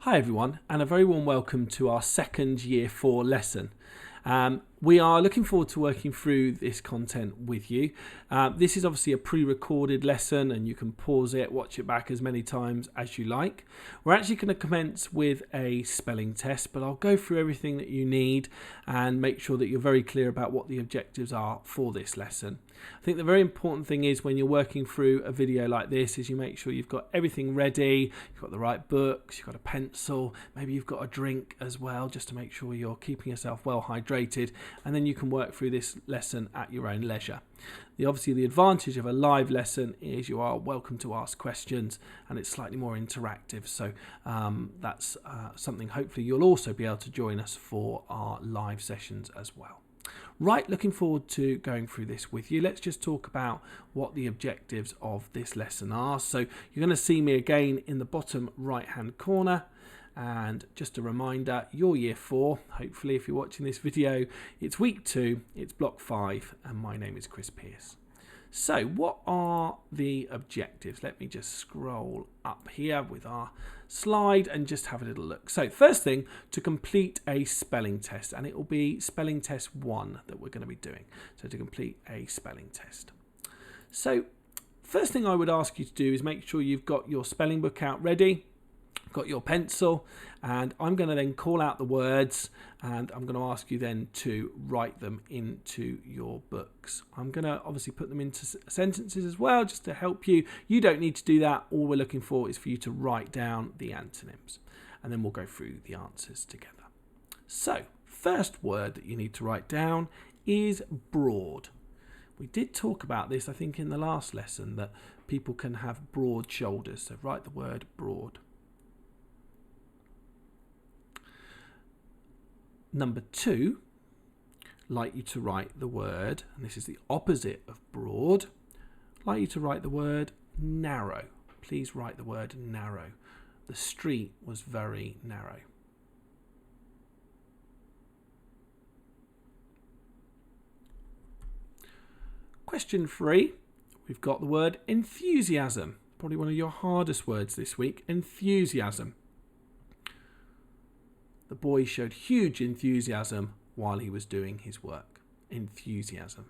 Hi everyone, and a very warm welcome to our second Year 4 lesson. We are looking forward to working through this content with you. This is obviously a pre-recorded lesson and you can pause it, watch it back as many times as you like. We're actually going to commence with a spelling test, but I'll go through everything that you need and make sure that you're very clear about what the objectives are for this lesson. I think the very important thing is when you're working through a video like this is you make sure you've got everything ready, you've got the right books, you've got a pencil, maybe you've got a drink as well, just to make sure you're keeping yourself well hydrated, and then you can work through this lesson at your own leisure. Obviously the advantage of a live lesson is you are welcome to ask questions and it's slightly more interactive, so that's something hopefully you'll also be able to join us for our live sessions as well. Right, looking forward to going through this with you. Let's just talk about what the objectives of this lesson are. So you're going to see me again in the bottom right hand corner. And just a reminder, you're Year 4. Hopefully, if you're watching this video, it's week 2, it's block 5, and my name is Chris Pierce. So what are the objectives? Let me just scroll up here with our slide and just have a little look. So first thing, to complete a spelling test, and it will be spelling test 1 that we're going to be doing. So to complete a spelling test. So first thing I would ask you to do is make sure you've got your spelling book out ready. Got your pencil, and I'm going to then call out the words and I'm going to ask you then to write them into your books. I'm going to obviously put them into sentences as well just to help you. You don't need to do that. All we're looking for is for you to write down the antonyms and then we'll go through the answers together. So first word that you need to write down is broad. We did talk about this, I think, in the last lesson, that people can have broad shoulders. So write the word broad. Number 2, I'd like you to write the word, and this is the opposite of broad, I'd like you to write the word narrow. Please write the word narrow. The street was very narrow. Question 3, we've got the word enthusiasm. Probably one of your hardest words this week, enthusiasm. The boy showed huge enthusiasm while he was doing his work. Enthusiasm.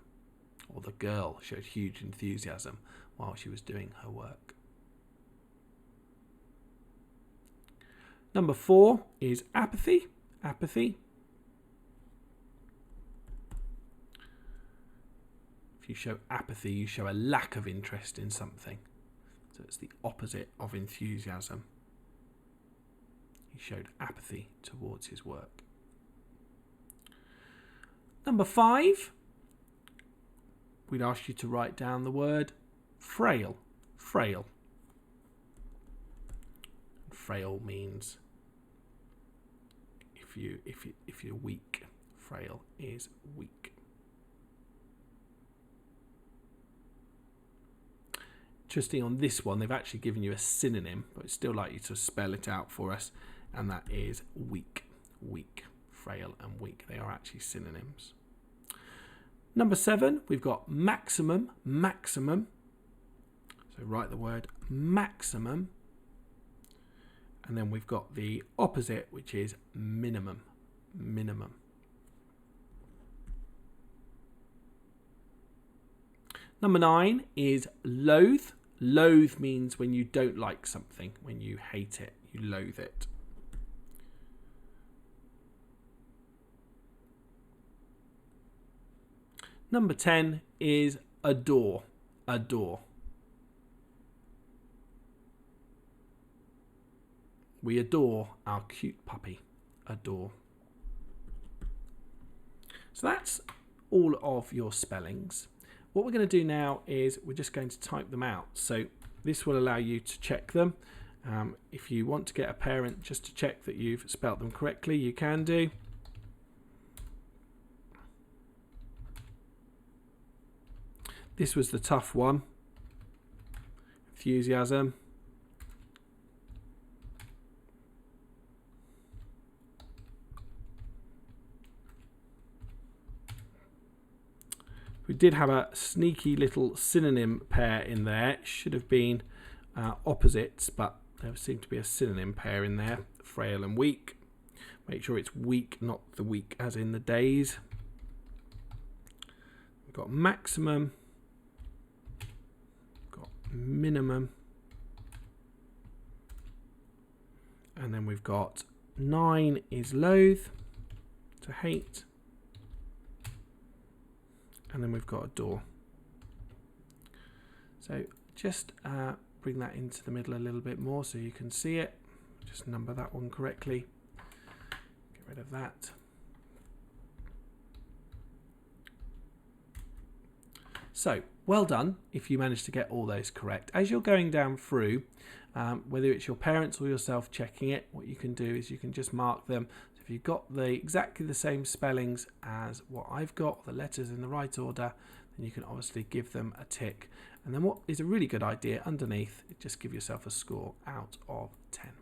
Or the girl showed huge enthusiasm while she was doing her work. Number 4 is apathy. Apathy. If you show apathy, you show a lack of interest in something. So it's the opposite of enthusiasm. He showed apathy towards his work. Number 5, we'd ask you to write down the word frail. Frail. Frail means if you're weak. Frail is weak. Interesting, on this one, they've actually given you a synonym, but it's still like you to spell it out for us. And that is weak. Weak, frail and weak. They are actually synonyms. Number 7, we've got maximum. Maximum. So write the word maximum. And then we've got the opposite, which is minimum. Minimum. Number 9 is loathe. Loathe means when you don't like something, when you hate it, you loathe it. Number 10 is adore. Adore. We adore our cute puppy. Adore. So that's all of your spellings. What we're going to do now is we're just going to type them out. So this will allow you to check them. If you want to get a parent just to check that you've spelt them correctly, you can do. This was the tough one. Enthusiasm. We did have a sneaky little synonym pair in there. It should have been opposites, but there seemed to be a synonym pair in there, frail and weak. Make sure it's week, not the week as in the days. We've got maximum, got minimum, and then we've got 9 is loathe, to hate, and then we've got adore. So just bring that into the middle a little bit more so you can see it. Just number that one correctly. Get rid of that. So, well done if you managed to get all those correct. As you're going down through, whether it's your parents or yourself checking it, what you can do is you can just mark them. So if you've got exactly the same spellings as what I've got, the letters in the right order, then you can obviously give them a tick. And then what is a really good idea underneath, just give yourself a score out of 10.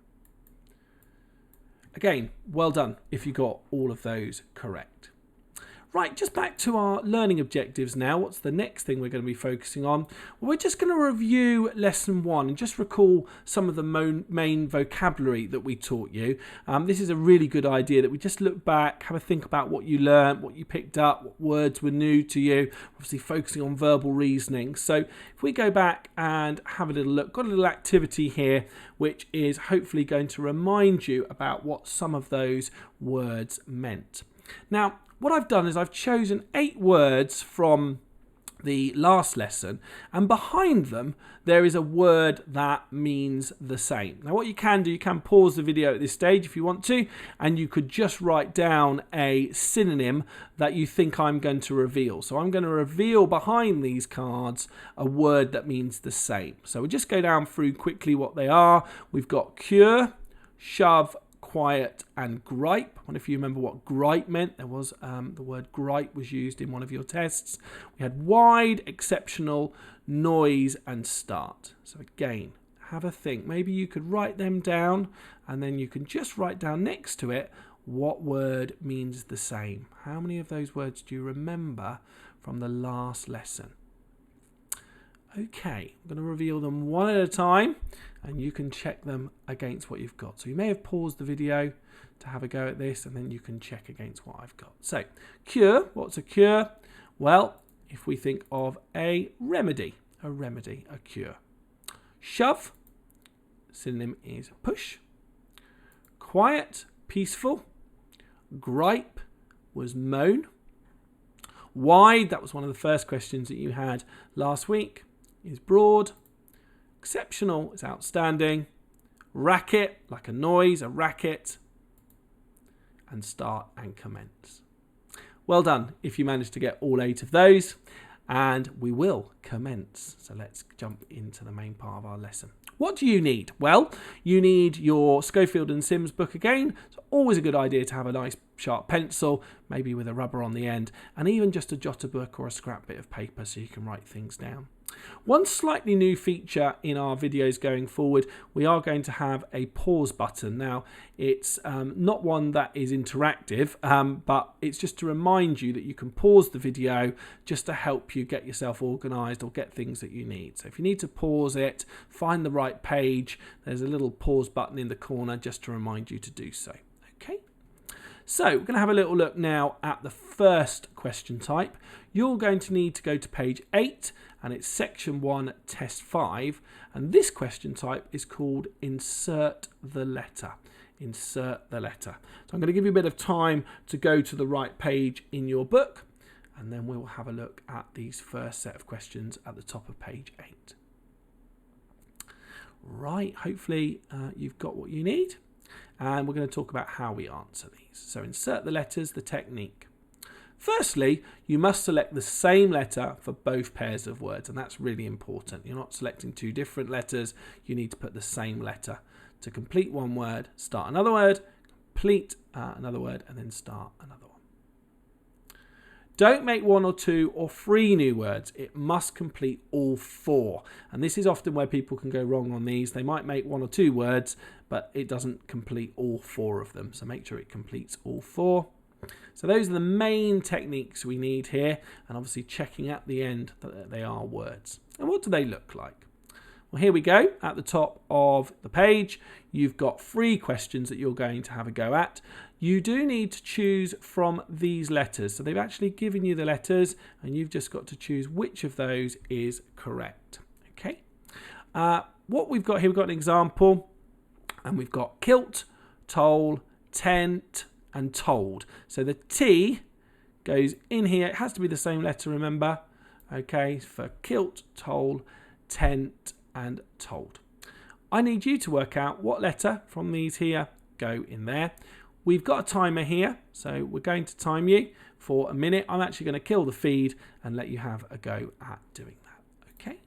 Again, well done if you got all of those correct. Right, just back to our learning objectives now. What's the next thing we're going to be focusing on? Well, we're just going to review lesson 1 and just recall some of the main vocabulary that we taught you. This is a really good idea that we just look back, have a think about what you learned, what you picked up, what words were new to you, obviously focusing on verbal reasoning. So if we go back and have a little look, got a little activity here which is hopefully going to remind you about what some of those words meant. Now, what I've done is I've chosen 8 words from the last lesson, and behind them there is a word that means the same. Now what you can do, you can pause the video at this stage if you want to, and you could just write down a synonym that you think I'm going to reveal. So I'm going to reveal behind these cards a word that means the same. So we'll just go down through quickly what they are. We've got cure, shove, quiet and gripe. I wonder if you remember what gripe meant. There was the word gripe was used in one of your tests. We had wide, exceptional, noise and start. So again, have a think. Maybe you could write them down and then you can just write down next to it what word means the same. How many of those words do you remember from the last lesson? Okay, I'm going to reveal them one at a time and you can check them against what you've got. So you may have paused the video to have a go at this and then you can check against what I've got. So, cure, what's a cure? Well, if we think of a remedy, a cure. Shove, synonym is push. Quiet, peaceful. Gripe was moan. Wide, that was one of the first questions that you had last week, is broad. Exceptional is outstanding. Racket, like a noise, a racket. And start and commence. Well done if you managed to get all 8 of those. And we will commence. So let's jump into the main part of our lesson. What do you need? Well, you need your Schofield and Sims book again. It's always a good idea to have a nice sharp pencil, maybe with a rubber on the end, and even just a jotter book or a scrap bit of paper so you can write things down. One slightly new feature in our videos going forward, we are going to have a pause button. Now, it's not one that is interactive, but it's just to remind you that you can pause the video just to help you get yourself organised or get things that you need. So if you need to pause it, find the right page, there's a little pause button in the corner just to remind you to do so. Okay. So we're going to have a little look now at the first question type. You're going to need to go to page 8 and it's section 1, test 5. And this question type is called insert the letter. Insert the letter. So I'm going to give you a bit of time to go to the right page in your book and then we'll have a look at these first set of questions at the top of page 8. Right, hopefully you've got what you need. And we're going to talk about how we answer these. So insert the letters, the technique. Firstly, you must select the same letter for both pairs of words, and that's really important. You're not selecting 2 different letters, you need to put the same letter. To complete one word, start another word, complete another word, and then start another one. Don't make 1 or 2 or 3 new words. It must complete all 4. And this is often where people can go wrong on these. They might make 1 or 2 words, but it doesn't complete all 4 of them. So make sure it completes all 4. So those are the main techniques we need here. And obviously checking at the end that they are words. And what do they look like? Well, here we go. At the top of the page, you've got 3 questions that you're going to have a go at. You do need to choose from these letters. So they've actually given you the letters and you've just got to choose which of those is correct. Okay. What we've got here, we've got an example and we've got kilt, toll, tent and told. So the T goes in here. It has to be the same letter, remember. Okay, for kilt, toll, tent and told. I need you to work out what letter from these here go in there. We've got a timer here, so we're going to time you for a minute. I'm actually going to kill the feed and let you have a go at doing that. Okay.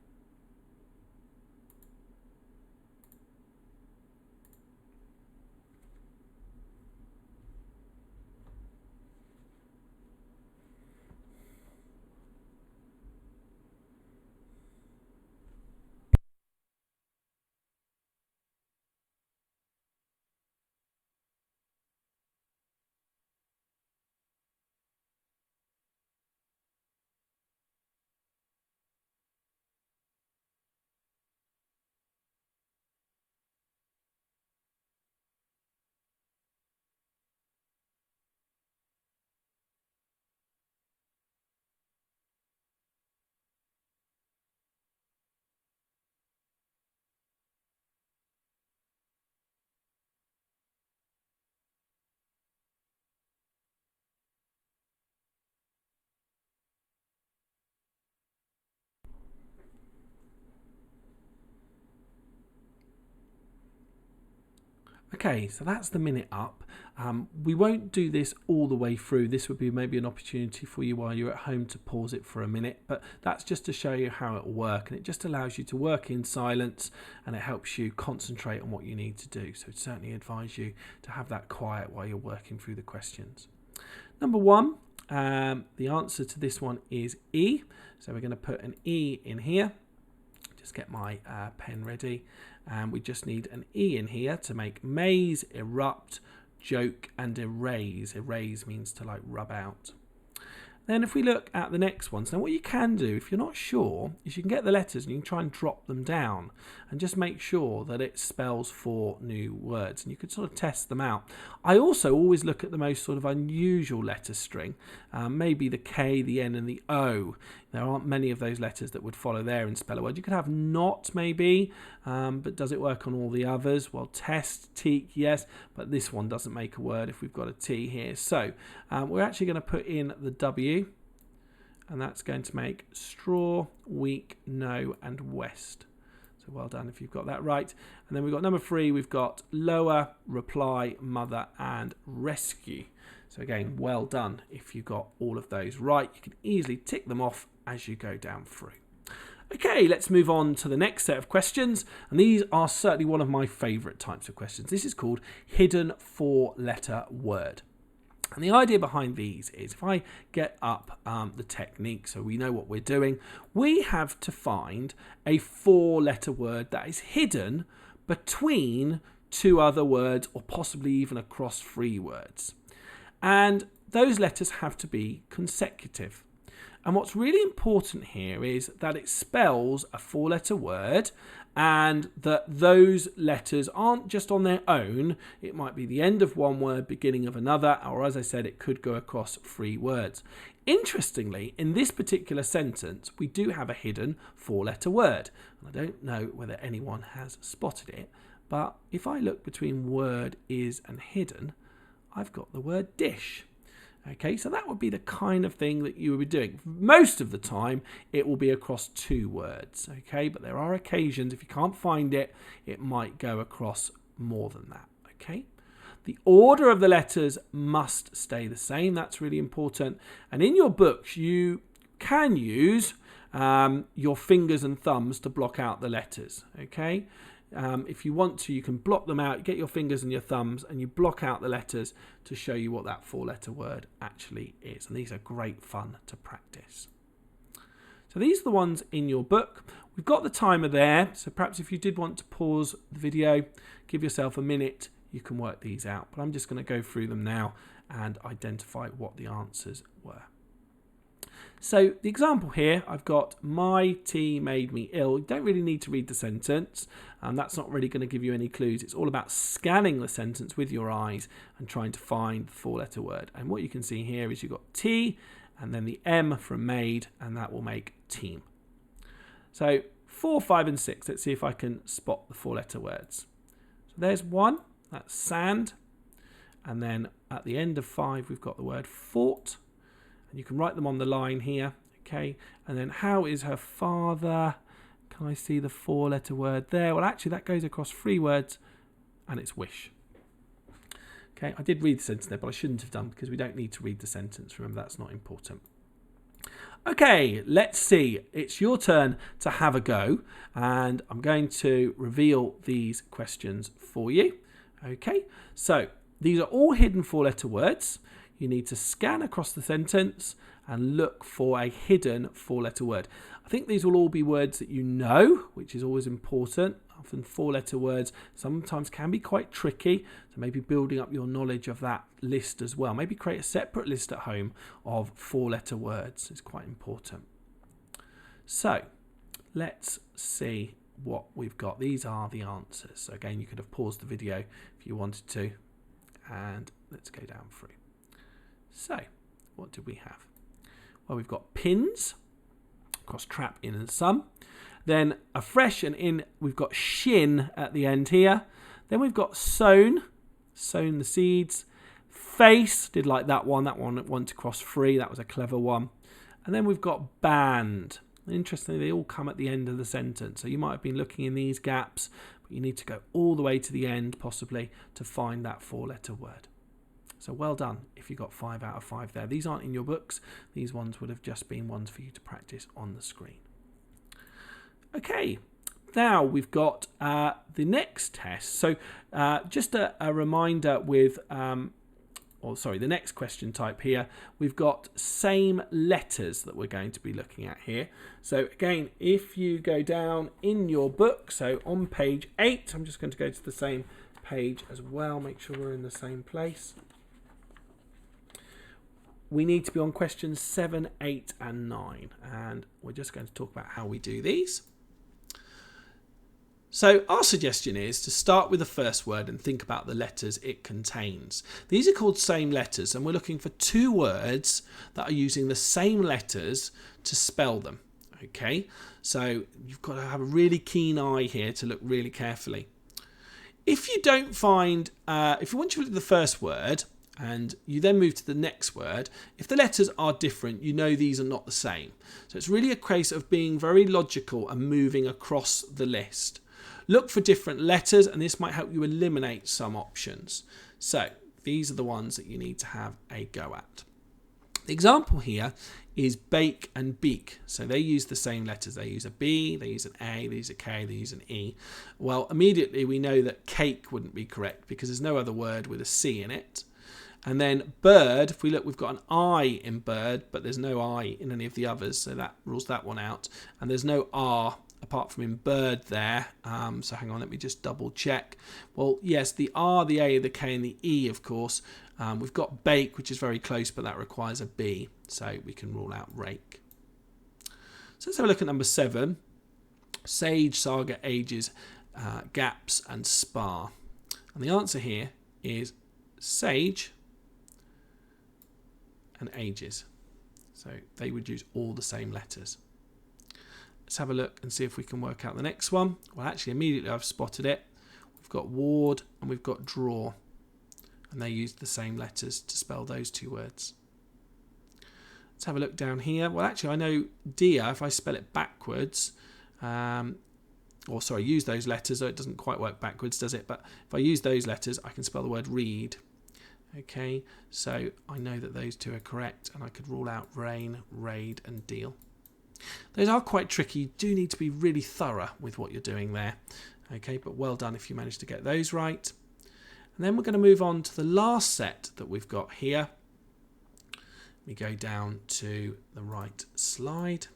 Okay, so that's the minute up. We won't do this all the way through. This would be maybe an opportunity for you while you're at home to pause it for a minute, but that's just to show you how it will work, and it just allows you to work in silence and it helps you concentrate on what you need to do. So I'd certainly advise you to have that quiet while you're working through the questions. Number 1, the answer to this one is E. So we're going to put an E in here. Just get my pen ready, and we just need an E in here to make maze, erupt, joke and erase. Erase means to like rub out. Then if we look at the next ones, now what you can do if you're not sure is you can get the letters and you can try and drop them down and just make sure that it spells 4 new words, and you could sort of test them out. I also always look at the most sort of unusual letter string, maybe the K, the N and the O. There aren't many of those letters that would follow there and spell a word. You could have not maybe, but does it work on all the others? Well, test, teak, yes, but this one doesn't make a word if we've got a T here. So we're actually going to put in the W, and that's going to make straw, week, no and west. So well done if you've got that right. And then we've got number 3, we've got lower, reply, mother and rescue. So again, well done if you got all of those right. You can easily tick them off as you go down through. Okay, let's move on to the next set of questions. And these are certainly one of my favourite types of questions. This is called hidden 4-letter word. And the idea behind these is if I get up the technique so we know what we're doing, we have to find a 4-letter word that is hidden between 2 other words or possibly even across 3 words. And those letters have to be consecutive. And what's really important here is that it spells a 4-letter word and that those letters aren't just on their own. It might be the end of one word, beginning of another, or as I said, it could go across 3 words. Interestingly, in this particular sentence, we do have a hidden 4-letter word. I don't know whether anyone has spotted it, but if I look between word, is and hidden, I've got the word dish. Okay, so that would be the kind of thing that you would be doing. Most of the time, it will be across 2 words. Okay, but there are occasions, if you can't find it, it might go across more than that. Okay, the order of the letters must stay the same. That's really important. And in your books, you can use your fingers and thumbs to block out the letters. Okay. If you want to, you can block them out, get your fingers and your thumbs and you block out the letters to show you what that 4-letter word actually is. And these are great fun to practice. So these are the ones in your book. We've got the timer there, so perhaps if you did want to pause the video, give yourself a minute, you can work these out. But I'm just going to go through them now and identify what the answers were. So the example here, I've got my tea made me ill. You don't really need to read the sentence, and that's not really going to give you any clues. It's all about scanning the sentence with your eyes and trying to find the four-letter word. And what you can see here is you've got tea and then the M from made, and that will make team. So 4, 5 and 6. Let's see if I can spot the four-letter words. So there's 1, that's sand. And then at the end of 5, we've got the word fort. And you can write them on the line here, okay? And then how is her father? Can I see the four-letter word there? Well, actually, that goes across 3 words, and it's wish. Okay, I did read the sentence there, but I shouldn't have done because we don't need to read the sentence. Remember, that's not important. Okay, let's see. It's your turn to have a go, and I'm going to reveal these questions for you. Okay, so these are all hidden four-letter words. You need to scan across the sentence and look for a hidden four-letter word. I think these will all be words that you know, which is always important. Often four-letter words sometimes can be quite tricky, so maybe building up your knowledge of that list as well. Maybe create a separate list at home of four-letter words. It's quite important. So let's see what we've got. These are the answers. So again, you could have paused the video if you wanted to, and let's go down through. So, what do we have? Well, we've got pins, across trap, in and some. Then a fresh and in, we've got shin at the end here. Then we've got sown the seeds. Face, did like that one went across 3, that was a clever one. And then we've got band. Interestingly, they all come at the end of the sentence. So you might have been looking in these gaps, but you need to go all the way to the end, possibly, to find that four-letter word. So well done if you got 5 out of 5 there. These aren't in your books. These ones would have just been ones for you to practice on the screen. Okay, now we've got the next test. So just a reminder with, the next question type here. We've got same letters that we're going to be looking at here. So again, if you go down in your book, so on page 8, I'm just going to go to the same page as well, make sure we're in the same place. We need to be on questions 7, 8 and 9, and we're just going to talk about how we do these. So our suggestion is to start with the first word and think about the letters it contains. These are called same letters, and we're looking for 2 words that are using the same letters to spell them. Okay, so you've got to have a really keen eye here to look really carefully. If you don't find, if you want to look at the first word, and you then move to the next word, if the letters are different, you know these are not the same. So it's really a case of being very logical and moving across the list. Look for different letters, and this might help you eliminate some options. So these are the ones that you need to have a go at. The example here is bake and beak. So they use the same letters. They use a B, they use an A, they use a K, they use an E. Well, immediately we know that cake wouldn't be correct because there's no other word with a C in it. And then bird, if we look, we've got an I in bird, but there's no I in any of the others, so that rules that one out. And there's no R apart from in bird there. So hang on, let me just double check. Well, yes, the R, the A, the K, and the E, of course. We've got bake, which is very close, but that requires a B, so we can rule out rake. So let's have a look at number 7. Sage, saga, ages, gaps, and spar. And the answer here is sage and ages. So they would use all the same letters. Let's have a look and see if we can work out the next one. Well, actually, immediately I've spotted it. We've got ward and we've got draw. And they use the same letters to spell those 2 words. Let's have a look down here. Well, actually, I know deer, if I spell it backwards, use those letters, so it doesn't quite work backwards, does it? But if I use those letters, I can spell the word read. Okay, so I know that those 2 are correct, and I could rule out rain, raid, and deal. Those are quite tricky. You do need to be really thorough with what you're doing there. Okay, but well done if you managed to get those right. And then we're going to move on to the last set that we've got here. We go down to the right slide.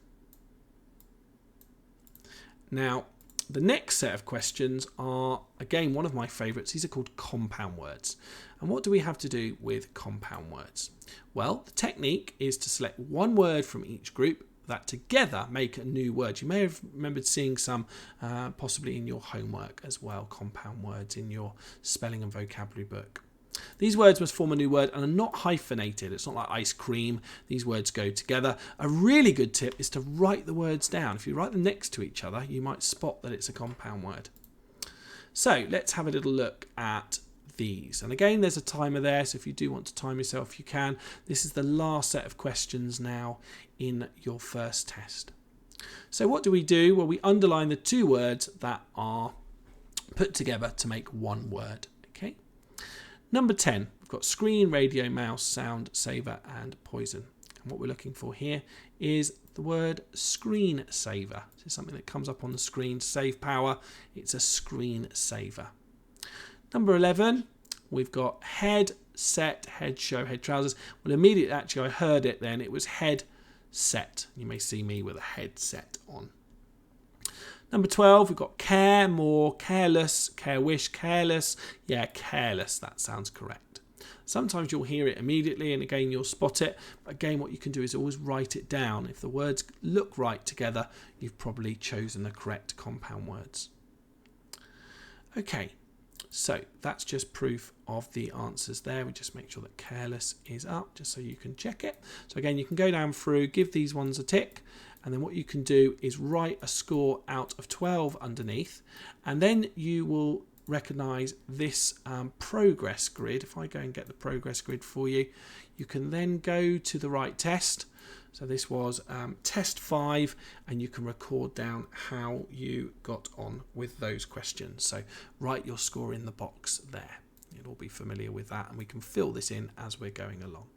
Now, The next set of questions are, again, one of my favourites. These are called compound words. And what do we have to do with compound words? Well, the technique is to select one word from each group that together make a new word. You may have remembered seeing some possibly in your homework as well, compound words in your spelling and vocabulary book. These words must form a new word and are not hyphenated. It's not like ice cream. These words go together. A really good tip is to write the words down. If you write them next to each other, you might spot that it's a compound word. So let's have a little look at these. And again, there's a timer there, so if you do want to time yourself, you can. This is the last set of questions now in your first test. So what do? Well, we underline the two words that are put together to make one word. Okay. Number 10, we've got screen, radio, mouse, sound, saver, and poison. And what we're looking for here is the word screen saver. This is something that comes up on the screen to save power. It's a screen saver. Number 11, we've got head, set, head, show, head, trousers. Well, immediately, actually, I heard it then. It was head, set. You may see me with a headset on. Number 12, we've got care, more, careless, care, wish, careless. Yeah, careless, that sounds correct. Sometimes you'll hear it immediately and again you'll spot it. But again, what you can do is always write it down. If the words look right together, you've probably chosen the correct compound words. Okay, so that's just proof of the answers there. We just make sure that careless is up just so you can check it. So again, you can go down through, give these ones a tick. And then what you can do is write a score out of 12 underneath. And then you will recognise this progress grid. If I go and get the progress grid for you, you can then go to the right test. So this was test 5, and you can record down how you got on with those questions. So write your score in the box there. You'll all be familiar with that, and we can fill this in as we're going along.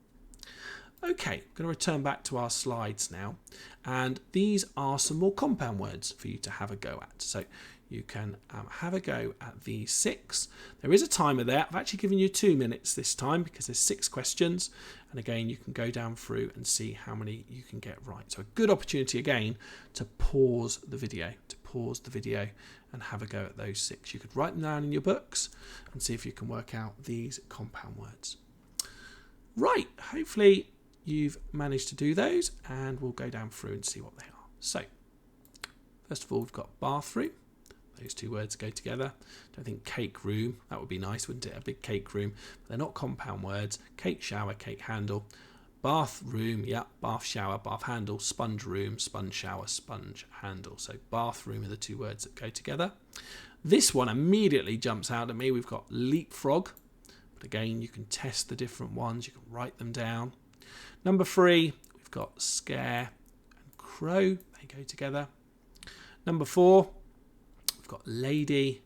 Okay, I'm going to return back to our slides now, and these are some more compound words for you to have a go at. So you can have a go at these 6. There is a timer there. I've actually given you 2 minutes this time because there's 6 questions, and again you can go down through and see how many you can get right. So a good opportunity again to pause the video, and have a go at those 6. You could write them down in your books and see if you can work out these compound words. Right, hopefully you've managed to do those, and we'll go down through and see what they are. So, first of all, we've got bathroom. Those 2 words go together. Don't think cake room. That would be nice, wouldn't it? A big cake room. But they're not compound words. Cake shower, cake handle. Bathroom, yeah, bath shower, bath handle. Sponge room, sponge shower, sponge handle. So bathroom are the 2 words that go together. This one immediately jumps out at me. We've got leapfrog. But again, you can test the different ones. You can write them down. Number 3, we've got scare and crow. They go together. Number 4, we've got lady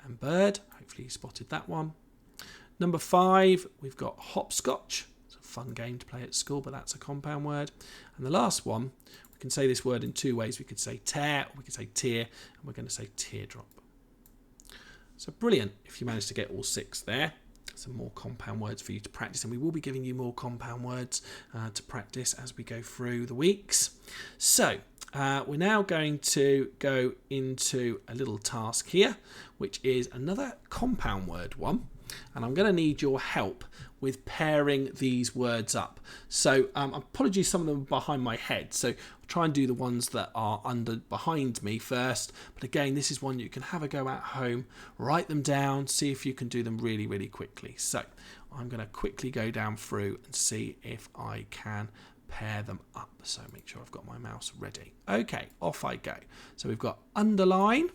and bird. Hopefully you spotted that one. Number 5, we've got hopscotch. It's a fun game to play at school, but that's a compound word. And the last one, we can say this word in 2 ways. We could say tear, or we could say tear, and we're going to say teardrop. So brilliant if you manage to get all 6 there. Some more compound words for you to practice, and we will be giving you more compound words to practice as we go through the weeks. So we're now going to go into a little task here, which is another compound word one, and I'm going to need your help with pairing these words up. So apologies, some of them are behind my head, so I'll try and do the ones that are behind me first. But again, this is one you can have a go at home, write them down, see if you can do them really, really quickly. So I'm going to quickly go down through and see if I can pair them up. So make sure I've got my mouse ready. Okay, off I go. So we've got underline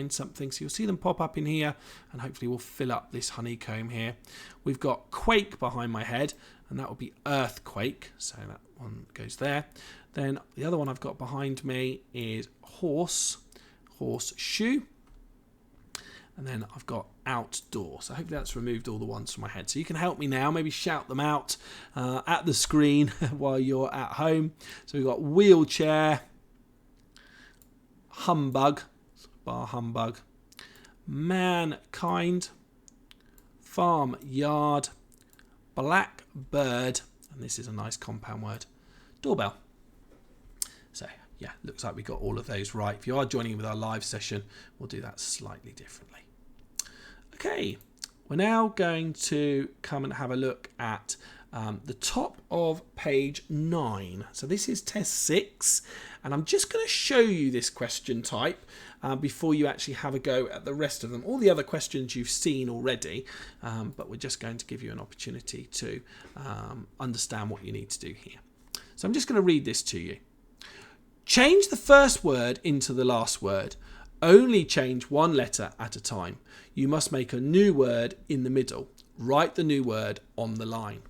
something, so you'll see them pop up in here, and hopefully we'll fill up this honeycomb here. We've got quake behind my head, and that will be earthquake, so that one goes there. Then the other one I've got behind me is horseshoe, and then I've got outdoor. So hopefully that's removed all the ones from my head. So you can help me now, maybe shout them out at the screen while you're at home. So we've got wheelchair, humbug, bar humbug, mankind, farmyard, blackbird, and this is a nice compound word, doorbell. So yeah, looks like we got all of those right. If you are joining in with our live session, we'll do that slightly differently. Okay, we're now going to come and have a look at the top of page 9. So this is test 6, and I'm just going to show you this question type before you actually have a go at the rest of them. All the other questions you've seen already, but we're just going to give you an opportunity to understand what you need to do here. So I'm just going to read this to you. Change the first word into the last word. Only change one letter at a time. You must make a new word in the middle. Write the new word on the line.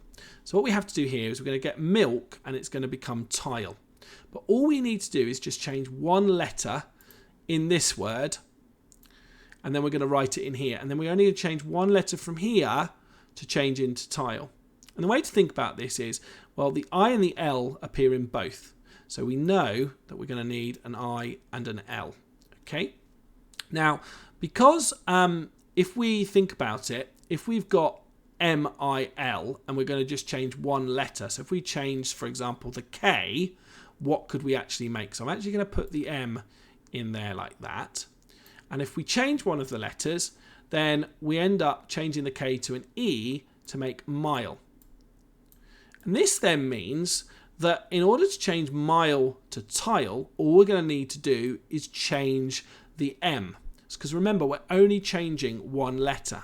So what we have to do here is we're going to get milk and it's going to become tile. But all we need to do is just change one letter in this word, and then we're going to write it in here. And then we only need to change one letter from here to change into tile. And the way to think about this is, well, the I and the L appear in both. So we know that we're going to need an I and an L. Okay. Now, because if we think about it, if we've got M-I-L and we're going to just change one letter. So if we change, for example, the K, what could we actually make? So I'm actually going to put the M in there like that. And if we change one of the letters, then we end up changing the K to an E to make mile. And this then means that in order to change mile to tile, all we're going to need to do is change the M. Because remember, we're only changing one letter.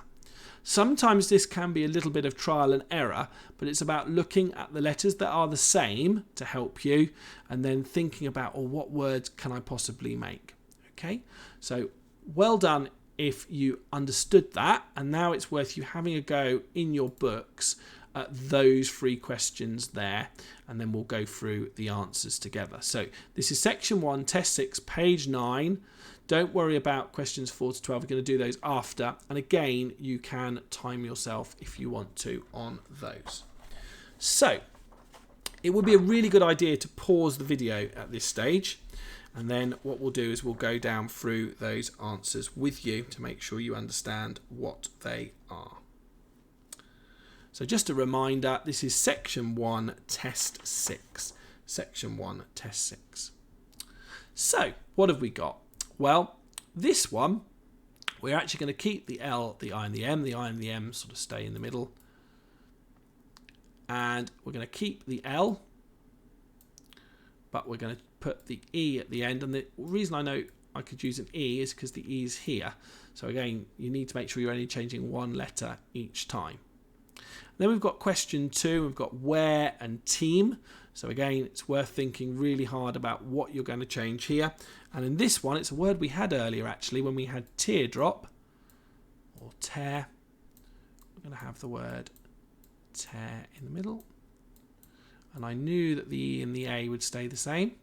Sometimes this can be a little bit of trial and error, but it's about looking at the letters that are the same to help you and then thinking about, oh, what words can I possibly make? Okay, so well done if you understood that, and now it's worth you having a go in your books at those 3 questions there, and then we'll go through the answers together. So this is section 1, test 6, page 9. Don't worry about questions 4 to 12. We're going to do those after. And again, you can time yourself if you want to on those. So it would be a really good idea to pause the video at this stage. And then what we'll do is we'll go down through those answers with you to make sure you understand what they are. So just a reminder, this is section 1, test 6. Section 1, test 6. So what have we got? Well, this one, we're actually going to keep the L, the I and the M. The I and the M sort of stay in the middle. And we're going to keep the L, but we're going to put the E at the end. And the reason I know I could use an E is because the E is here. So again, you need to make sure you're only changing one letter each time. Then we've got question 2. We've got where and team. So again, it's worth thinking really hard about what you're going to change here. And in this one, it's a word we had earlier actually when we had teardrop or tear. We're going to have the word tear in the middle. And I knew that the E and the A would stay the same.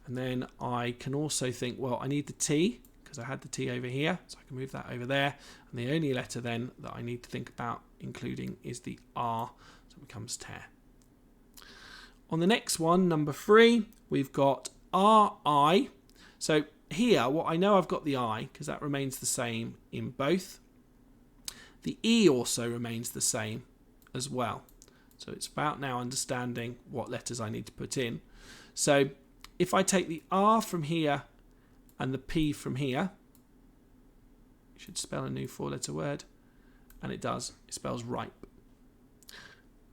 And then I can also think, well, I need the T because I had the T over here. So I can move that over there. And the only letter then that I need to think about including is the R. So it becomes tear. On the next one, number 3, we've got RI. So here, what I know I've got the I, because that remains the same in both. The E also remains the same as well. So it's about now understanding what letters I need to put in. So if I take the R from here and the P from here, it should spell a new 4-letter word. And it does. It spells ripe.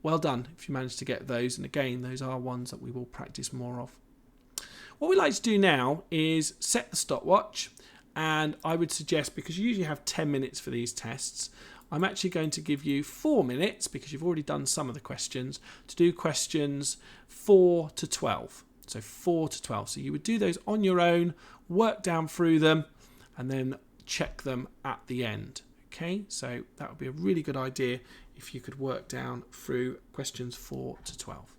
Well done if you managed to get those. And again, those are ones that we will practice more of. What we like to do now is set the stopwatch. And I would suggest, because you usually have 10 minutes for these tests, I'm actually going to give you 4 minutes, because you've already done some of the questions, to do questions 4 to 12. So 4 to 12. So you would do those on your own, work down through them, and then check them at the end. Okay, so that would be a really good idea if you could work down through questions 4 to 12.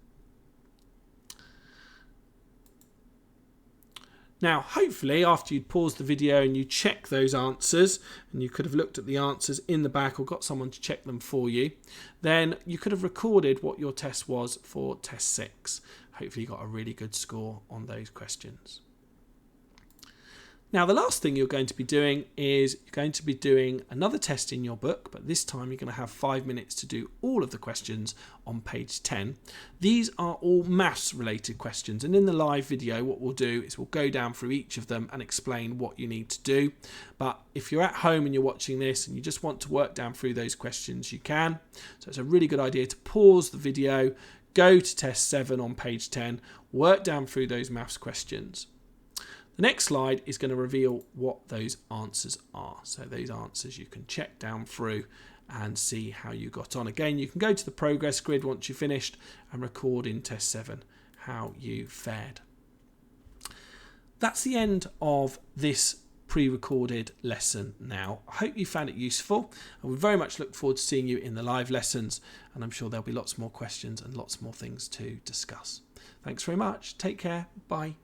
Now, hopefully, after you'd paused the video and you check those answers, and you could have looked at the answers in the back or got someone to check them for you, then you could have recorded what your test was for test 6. Hopefully you got a really good score on those questions. Now, the last thing you're going to be doing is you're going to be doing another test in your book, but this time you're going to have 5 minutes to do all of the questions on page 10. These are all maths related questions, and in the live video what we'll do is we'll go down through each of them and explain what you need to do. But if you're at home and you're watching this and you just want to work down through those questions, you can. So it's a really good idea to pause the video, go to test 7 on page 10, work down through those maths questions. The next slide is going to reveal what those answers are. So those answers you can check down through and see how you got on. Again, you can go to the progress grid once you've finished and record in test 7 how you fared. That's the end of this pre-recorded lesson now. I hope you found it useful, and we very much look forward to seeing you in the live lessons, and I'm sure there'll be lots more questions and lots more things to discuss. Thanks very much. Take care. Bye.